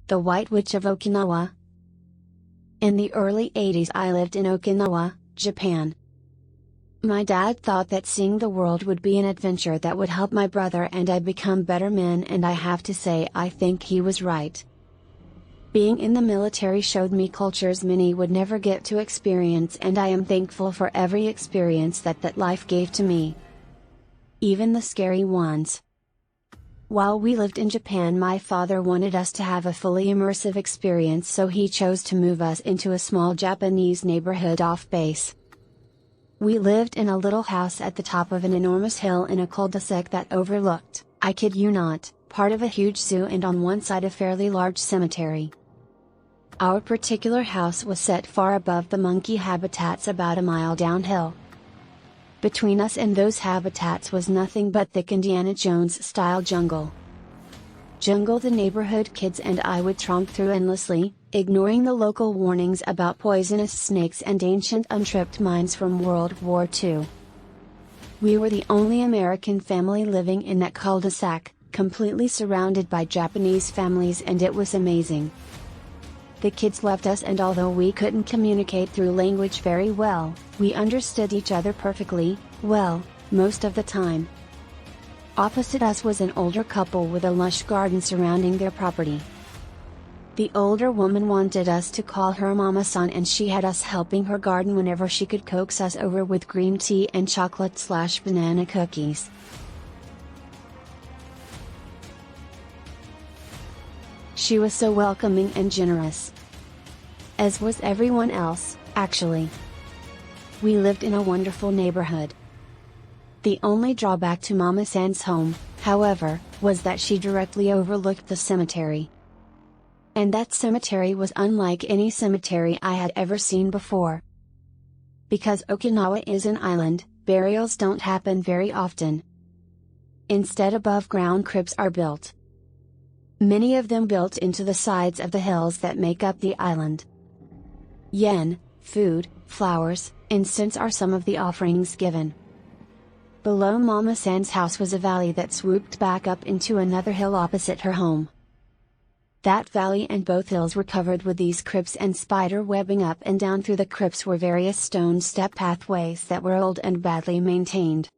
The White Witch of Okinawa. In the early 80s I lived in Okinawa, Japan. My dad thought that seeing the world would be an adventure that would help my brother and I become better men, and I have to say I think he was right. Being in the military showed me cultures many would never get to experience, and I am thankful for every experience that life gave to me. Even the scary ones. While we lived in Japan, my father wanted us to have a fully immersive experience, so he chose to move us into a small Japanese neighborhood off base. We lived in a little house at the top of an enormous hill in a cul-de-sac that overlooked, I kid you not, part of a huge zoo and on one side a fairly large cemetery. Our particular house was set far above the monkey habitats about a mile downhill. Between us and those habitats was nothing but thick Indiana Jones-style jungle. Jungle the neighborhood kids and I would tromp through endlessly, ignoring the local warnings about poisonous snakes and ancient untripped mines from World War II. We were the only American family living in that cul-de-sac, completely surrounded by Japanese families, and it was amazing. The kids loved us, and although we couldn't communicate through language very well, we understood each other perfectly, well, most of the time. Opposite us was an older couple with a lush garden surrounding their property. The older woman wanted us to call her Mama-san, and she had us helping her garden whenever she could coax us over with green tea and chocolate/banana cookies. She was so welcoming and generous. As was everyone else, actually. We lived in a wonderful neighborhood. The only drawback to Mama-san's home, however, was that she directly overlooked the cemetery. And that cemetery was unlike any cemetery I had ever seen before. Because Okinawa is an island, burials don't happen very often. Instead, above-ground crypts are built. Many of them built into the sides of the hills that make up the island. Yen, food, flowers, incense are some of the offerings given. Below Mama-san's house was a valley that swooped back up into another hill opposite her home. That valley and both hills were covered with these crypts, and spider webbing up and down through the crypts were various stone step pathways that were old and badly maintained.